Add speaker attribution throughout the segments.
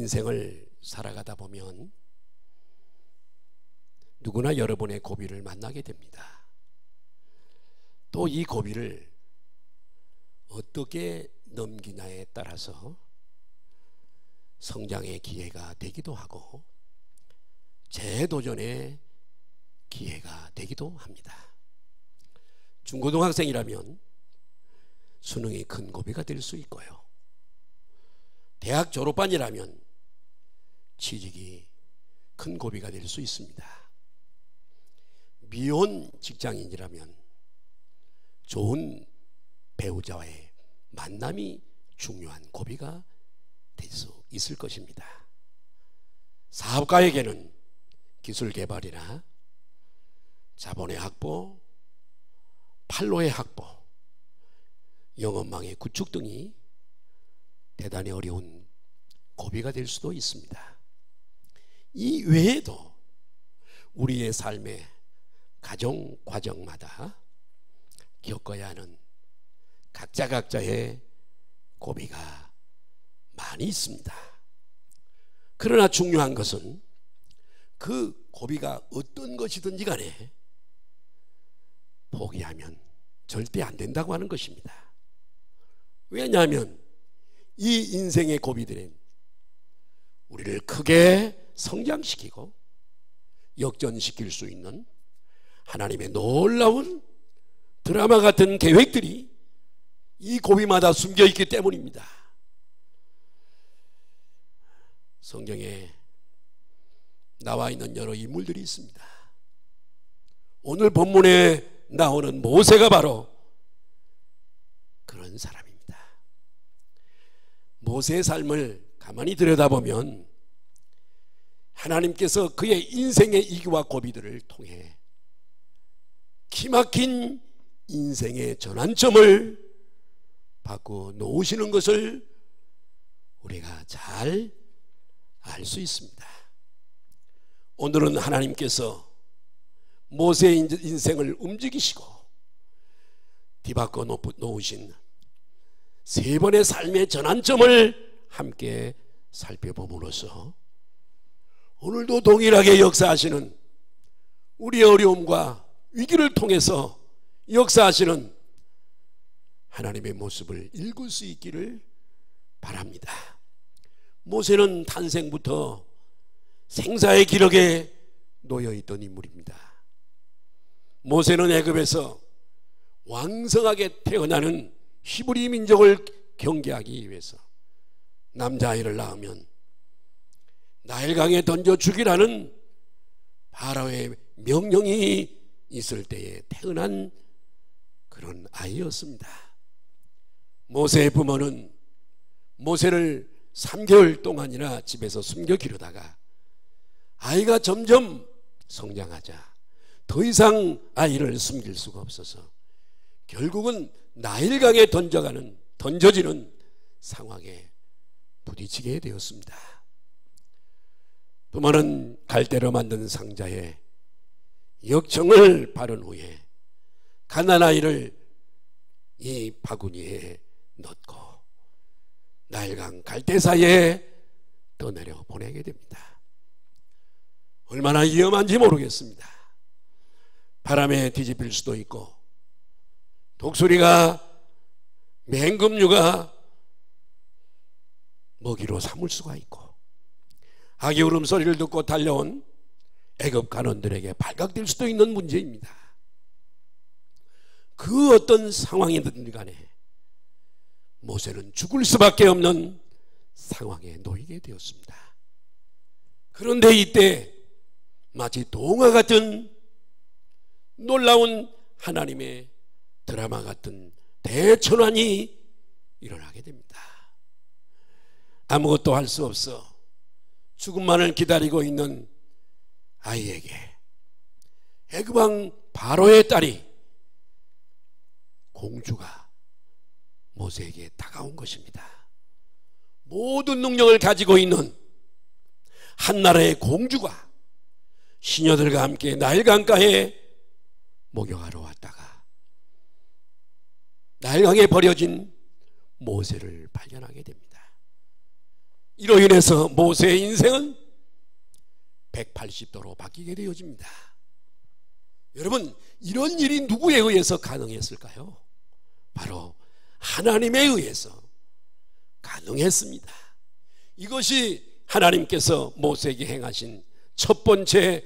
Speaker 1: 인생을 살아가다 보면 누구나 여러분의 고비를 만나게 됩니다. 또 이 고비를 어떻게 넘기냐에 따라서 성장의 기회가 되기도 하고 재도전의 기회가 되기도 합니다. 중고등학생이라면 수능이 큰 고비가 될 수 있고요. 대학 졸업반이라면 취직이 큰 고비가 될 수 있습니다. 미혼 직장인이라면 좋은 배우자와의 만남이 중요한 고비가 될 수 있을 것입니다. 사업가에게는 기술 개발이나 자본의 확보, 판로의 확보, 영업망의 구축 등이 대단히 어려운 고비가 될 수도 있습니다. 이 외에도 우리의 삶의 가정 과정마다 겪어야 하는 각자의 고비가 많이 있습니다. 그러나 중요한 것은 그 고비가 어떤 것이든지 간에 포기하면 절대 안 된다고 하는 것입니다. 왜냐하면 이 인생의 고비들은 우리를 크게 성장시키고 역전시킬 수 있는 하나님의 놀라운 드라마 같은 계획들이 이 고비마다 숨겨 있기 때문입니다. 성경에 나와 있는 여러 인물들이 있습니다. 오늘 본문에 나오는 모세가 바로 그런 사람입니다. 모세의 삶을 가만히 들여다보면 하나님께서 그의 인생의 이기와 고비들을 통해 기막힌 인생의 전환점을 바꿔 놓으시는 것을 우리가 잘 알 수 있습니다. 오늘은 하나님께서 모세의 인생을 움직이시고 뒤바꿔 놓으신 세 번의 삶의 전환점을 함께 살펴봄으로써 오늘도 동일하게 역사하시는 우리의 어려움과 위기를 통해서 역사하시는 하나님의 모습을 읽을 수 있기를 바랍니다. 모세는 탄생부터 생사의 기록에 놓여있던 인물입니다. 모세는 애굽에서 왕성하게 태어나는 히브리 민족을 경계하기 위해서 남자아이를 낳으면 나일강에 던져 죽이라는 파라오의 명령이 있을 때에 태어난 그런 아이였습니다. 모세의 부모는 모세를 3개월 동안이나 집에서 숨겨 기르다가 아이가 점점 성장하자 더 이상 아이를 숨길 수가 없어서 결국은 나일강에 던져지는 상황에 부딪히게 되었습니다. 부모는 갈대로 만든 상자에 역청을 바른 후에 갓난아이를 이 바구니에 넣고 나일강 갈대사에 떠내려 보내게 됩니다. 얼마나 위험한지 모르겠습니다. 바람에 뒤집힐 수도 있고 독수리가 맹금류가 먹이로 삼을 수가 있고 아기 울음소리를 듣고 달려온 애굽 간원들에게 발각될 수도 있는 문제입니다. 그 어떤 상황이든 간에 모세는 죽을 수밖에 없는 상황에 놓이게 되었습니다. 그런데 이때 마치 동화 같은 놀라운 하나님의 드라마 같은 대천환이 일어나게 됩니다. 아무것도 할 수 없어 죽음만을 기다리고 있는 아이에게 애굽왕 바로의 딸이 공주가 모세에게 다가온 것입니다. 모든 능력을 가지고 있는 한나라의 공주가 시녀들과 함께 나일강가에 목욕하러 왔다가 나일강에 버려진 모세를 발견하게 됩니다. 이로 인해서 모세의 인생은 180도로 바뀌게 되어집니다. 여러분, 이런 일이 누구에 의해서 가능했을까요? 바로 하나님에 의해서 가능했습니다. 이것이 하나님께서 모세에게 행하신 첫 번째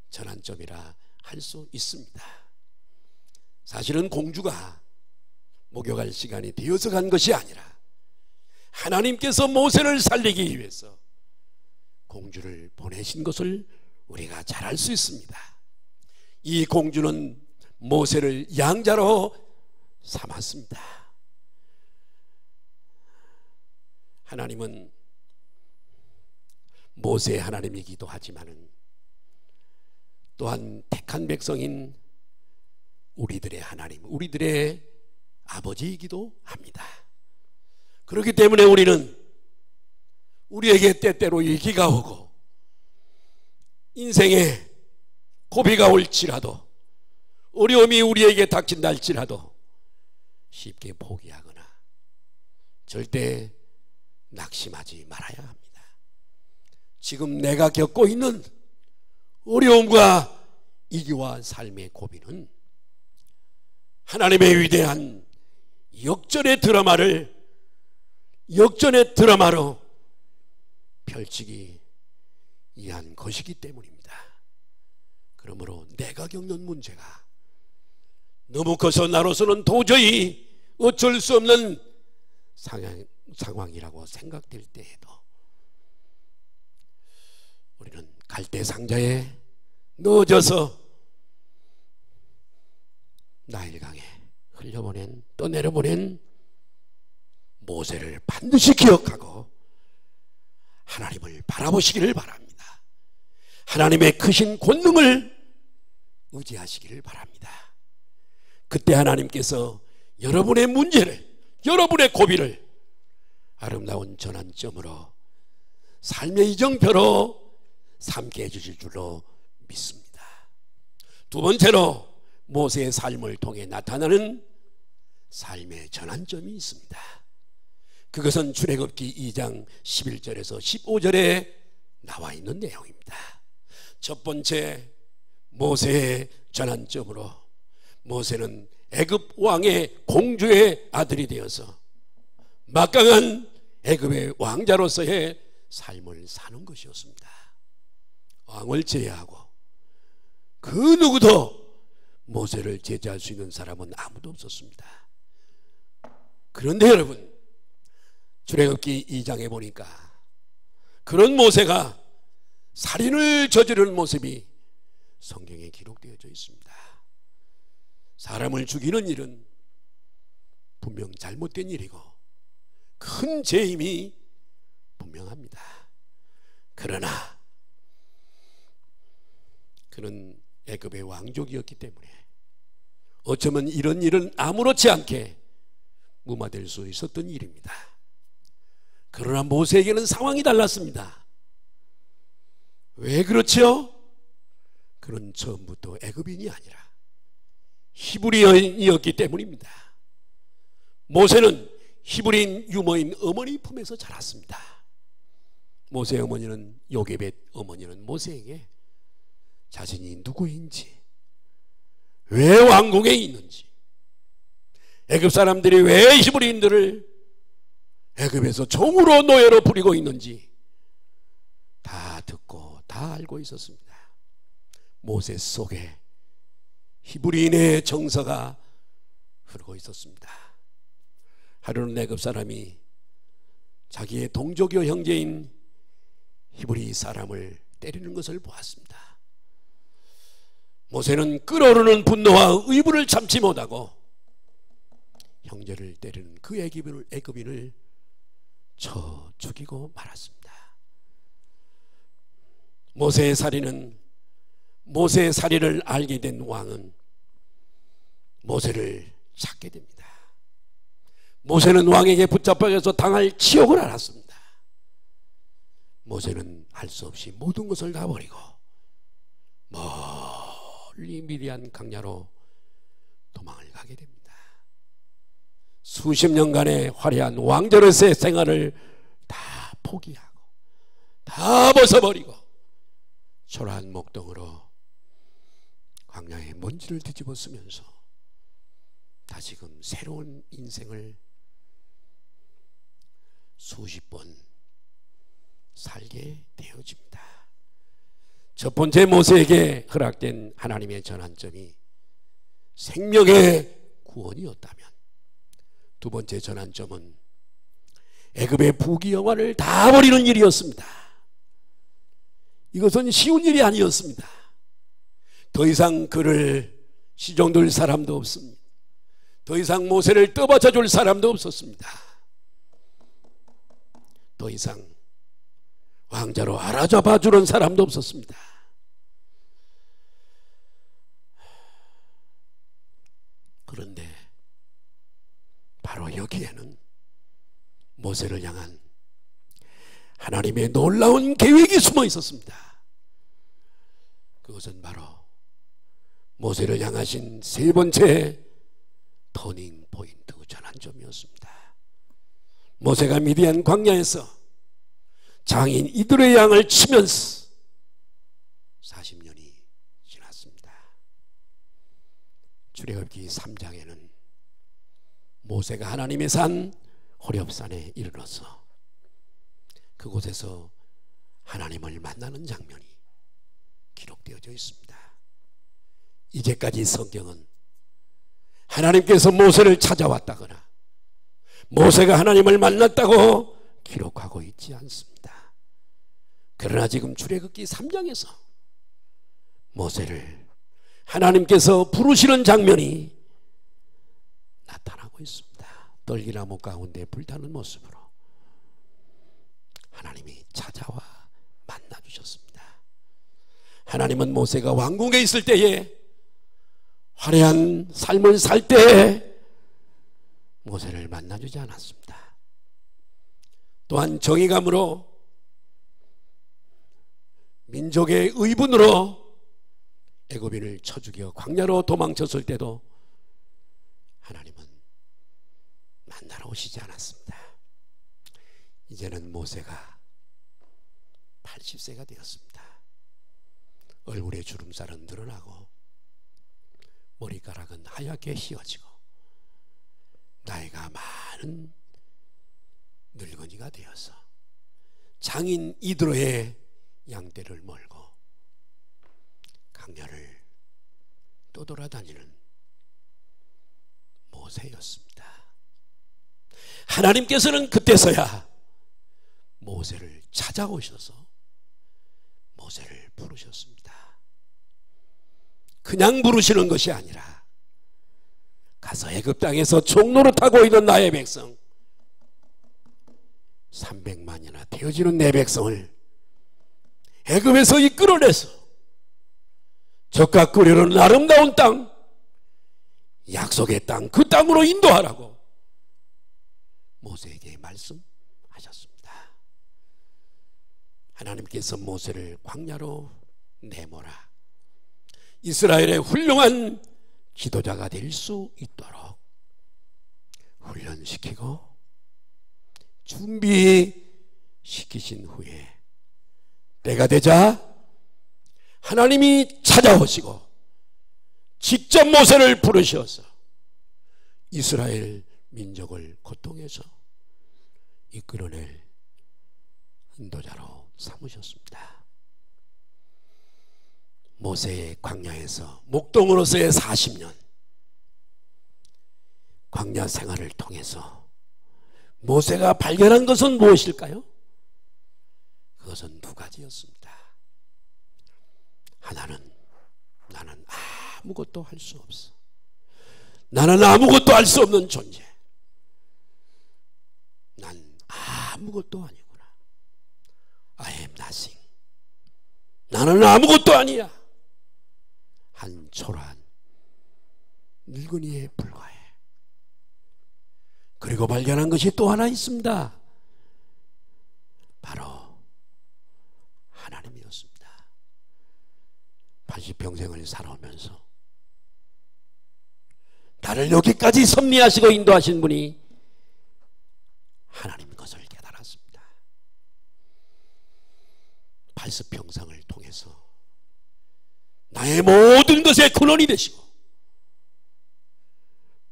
Speaker 1: 전환점이라 할 수 있습니다. 사실은 공주가 목욕할 시간이 되어서 간 것이 아니라 하나님께서 모세를 살리기 위해서 공주를 보내신 것을 우리가 잘 알 수 있습니다. 이 공주는 모세를 양자로 삼았습니다. 하나님은 모세의 하나님이기도 하지만은 또한 택한 백성인 우리들의 하나님, 우리들의 아버지이기도 합니다. 그렇기 때문에 우리는 우리에게 때때로 위기가 오고 인생에 고비가 올지라도, 어려움이 우리에게 닥친다 할지라도 쉽게 포기하거나 절대 낙심하지 말아야 합니다. 지금 내가 겪고 있는 어려움과 이기와 삶의 고비는 하나님의 위대한 역전의 드라마로 펼치기 위한 것이기 때문입니다. 그러므로 내가 겪는 문제가 너무 커서 나로서는 도저히 어쩔 수 없는 상황이라고 생각될 때에도 우리는 갈대 상자에 넣어져서 나일강에 떠내려보낸 모세를 반드시 기억하고 하나님을 바라보시기를 바랍니다. 하나님의 크신 권능을 의지하시기를 바랍니다. 그때 하나님께서 여러분의 문제를, 여러분의 고비를 아름다운 전환점으로, 삶의 이정표로 삼게 해주실 줄로 믿습니다. 두 번째로 모세의 삶을 통해 나타나는 삶의 전환점이 있습니다. 그것은 출애굽기 2장 11절에서 15절에 나와 있는 내용입니다. 첫 번째 모세의 전환점으로 모세는 애굽 왕의 공주의 아들이 되어서 막강한 애굽의 왕자로서의 삶을 사는 것이었습니다. 왕을 제외하고 그 누구도 모세를 제재할 수 있는 사람은 아무도 없었습니다. 그런데 여러분, 출애굽기 2장에 보니까 그런 모세가 살인을 저지르는 모습이 성경에 기록되어져 있습니다. 사람을 죽이는 일은 분명 잘못된 일이고 큰 죄임이 분명합니다. 그러나 그는 애굽의 왕족이었기 때문에 어쩌면 이런 일은 아무렇지 않게 무마될 수 있었던 일입니다. 그러나 모세에게는 상황이 달랐습니다. 왜 그렇죠? 그는 처음부터 애굽인이 아니라 히브리인이었기 때문입니다. 모세는 히브리인 유모인 어머니 품에서 자랐습니다. 모세의 어머니는 요게벳 어머니는 모세에게 자신이 누구인지, 왜 왕궁에 있는지, 애굽 사람들이 왜 히브리인들을 애굽에서 종으로 노예로 부리고 있는지 다 듣고 다 알고 있었습니다. 모세 속에 히브리인의 정서가 흐르고 있었습니다. 하루는 애굽 사람이 자기의 동족여 형제인 히브리 사람을 때리는 것을 보았습니다. 모세는 끓어오르는 분노와 의분을 참지 못하고 형제를 때리는 그 애굽인을 쳐 죽이고 말았습니다. 모세의 살인을 알게 된 왕은 모세를 찾게 됩니다. 모세는 왕에게 붙잡혀서 당할 치욕을 알았습니다. 모세는 할 수 없이 모든 것을 다 버리고 멀리 미디안 강야로 도망을 가게 됩니다. 수십 년간의 화려한 왕자로서의 생활을 다 포기하고 다 벗어버리고 초라한 목동으로 광야의 먼지를 뒤집어 쓰면서 다시금 새로운 인생을 수십 번 살게 되어집니다. 첫 번째 모세에게 허락된 하나님의 전환점이 생명의 구원이었다면, 두 번째 전환점은 애굽의 부귀영화를 다 버리는 일이었습니다. 이것은 쉬운 일이 아니었습니다. 더 이상 그를 시종들 사람도 없습니다. 더 이상 모세를 떠받쳐 줄 사람도 없었습니다. 더 이상 왕자로 알아잡아 주는 사람도 없었습니다. 그런데 바로 여기에는 모세를 향한 하나님의 놀라운 계획이 숨어 있었습니다. 그것은 바로 모세를 향하신 세 번째 터닝 포인트 전환점이었습니다. 모세가 미디안 광야에서 장인 이드로의 양을 치면서 40년이 지났습니다. 출애굽기 3장에는 모세가 하나님의 산 호렙산에 이르러서 그곳에서 하나님을 만나는 장면이 기록되어져 있습니다. 이제까지 성경은 하나님께서 모세를 찾아왔다거나 모세가 하나님을 만났다고 기록하고 있지 않습니다. 그러나 지금 출애굽기 3장에서 모세를 하나님께서 부르시는 장면이 나타나고 있습니다. 떨기나무 가운데 불타는 모습으로 하나님이 찾아와 만나주셨습니다. 하나님은 모세가 왕궁에 있을 때에 화려한 삶을 살 때 모세를 만나주지 않았습니다. 또한 정의감으로 민족의 의분으로 애굽인을 쳐 죽여 광야로 도망쳤을 때도 하나님은 만나러 오시지 않았습니다. 이제는 모세가 80세가 되었습니다. 얼굴에 주름살은 늘어나고 머리카락은 하얗게 휘어지고 나이가 많은 늙은이가 되어서 장인 이드로의 양떼를 몰고 강야를 떠돌아다니는 모세였습니다. 하나님께서는 그때서야 모세를 찾아오셔서 모세를 부르셨습니다. 그냥 부르시는 것이 아니라 가서 애굽 땅에서 종노릇하고 있는 나의 백성 300만이나 되어지는 내 백성을 애굽에서 이끌어내서 적과 끓이는 아름다운 땅, 약속의 땅, 그 땅으로 인도하라고 모세에게 말씀하셨습니다. 하나님께서 모세를 광야로 내모라 이스라엘의 훌륭한 지도자가 될 수 있도록 훈련시키고 준비시키신 후에 때가 되자 하나님이 찾아오시고 직접 모세를 부르셔서 이스라엘 민족을 고통에서 이끌어낼 인도자로 삼으셨습니다. 모세의 광야에서 목동으로서의 40년 광야 생활을 통해서 모세가 발견한 것은 무엇일까요? 그것은 두 가지였습니다. 하나는 나는 아무것도 할 수 없어. 나는 아무것도 할 수 없는 존재. 난 아무것도 아니구나. I am nothing. 나는 아무것도 아니야. 한 초라한 늙은이에 불과해. 그리고 발견한 것이 또 하나 있습니다. 바로 하나님이었습니다. 80평생을 살아오면서 나를 여기까지 섭리하시고 인도하신 분이 하나님인 것을 깨달았습니다. 팔습평상을 통해서 나의 모든 것의 근원이 되시고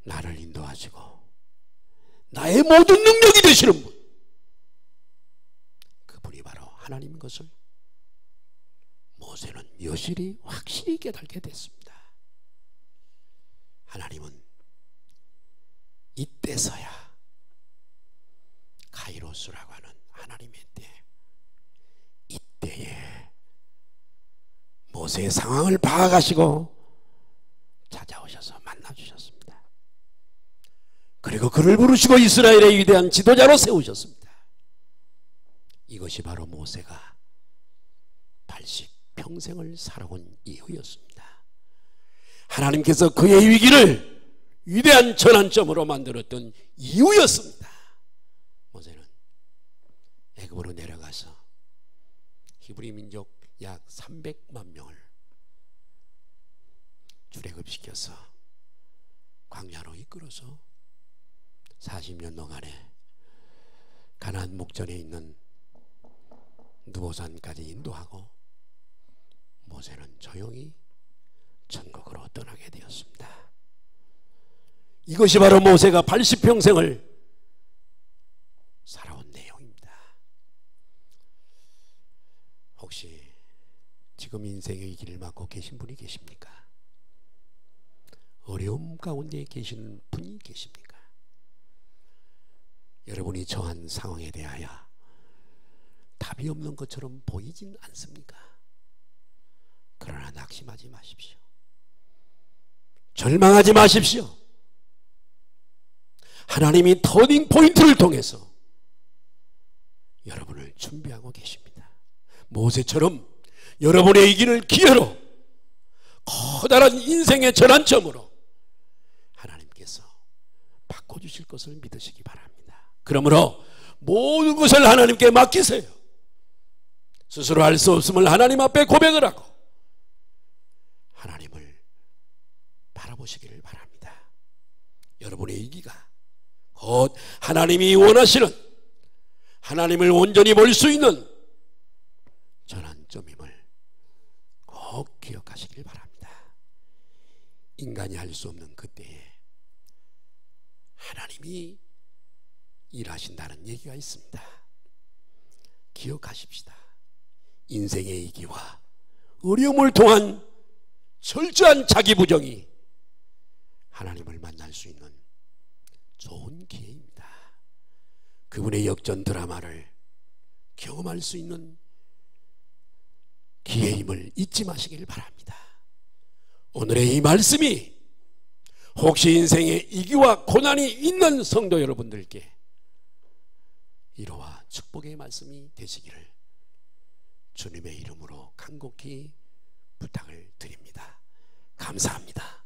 Speaker 1: 나를 인도하시고 나의 모든 능력이 되시는 분, 그분이 바로 하나님인 것을 모세는 여실히 확실히 깨닫게 됐습니다. 하나님은 이때서야 카이로스라고 하는 하나님의 때, 이때에 모세의 상황을 파악하시고 찾아오셔서 만나주셨습니다. 그리고 그를 부르시고 이스라엘의 위대한 지도자로 세우셨습니다. 이것이 바로 모세가 80평생을 살아온 이유였습니다. 하나님께서 그의 위기를 위대한 전환점으로 만들었던 이유였습니다. 모세는 애굽으로 내려가서 히브리 민족 약 300만 명을 출애굽시켜서 광야로 이끌어서 40년 동안에 가나안 목전에 있는 느보산까지 인도하고 모세는 조용히 천국으로 떠나게 되었습니다. 이것이 바로 모세가 80평생을 살아온 내용입니다. 혹시 지금 인생의 길을 막고 계신 분이 계십니까? 어려움 가운데 계시는 분이 계십니까? 여러분이 처한 상황에 대하여 답이 없는 것처럼 보이진 않습니까? 그러나 낙심하지 마십시오. 절망하지 마십시오. 하나님이 터닝 포인트를 통해서 여러분을 준비하고 계십니다. 모세처럼 여러분의 이 길을 기회로 커다란 인생의 전환점으로 하나님께서 바꿔주실 것을 믿으시기 바랍니다. 그러므로 모든 것을 하나님께 맡기세요. 스스로 할 수 없음을 하나님 앞에 고백을 하고 하나님을 바라보시기를 바랍니다. 여러분의 이기가 곧 하나님이 원하시는, 하나님을 온전히 볼 수 있는 전환점임을 꼭 기억하시길 바랍니다. 인간이 할 수 없는 그때에 하나님이 일하신다는 얘기가 있습니다. 기억하십시다. 인생의 위기와 어려움을 통한 철저한 자기 부정이 하나님을 만날 수 있는 좋은 기회입니다. 그분의 역전 드라마를 경험할 수 있는 기회임을 잊지 마시길 바랍니다. 오늘의 이 말씀이 혹시 인생에 위기와 고난이 있는 성도 여러분들께 위로와 축복의 말씀이 되시기를 주님의 이름으로 간곡히 부탁을 드립니다. 감사합니다.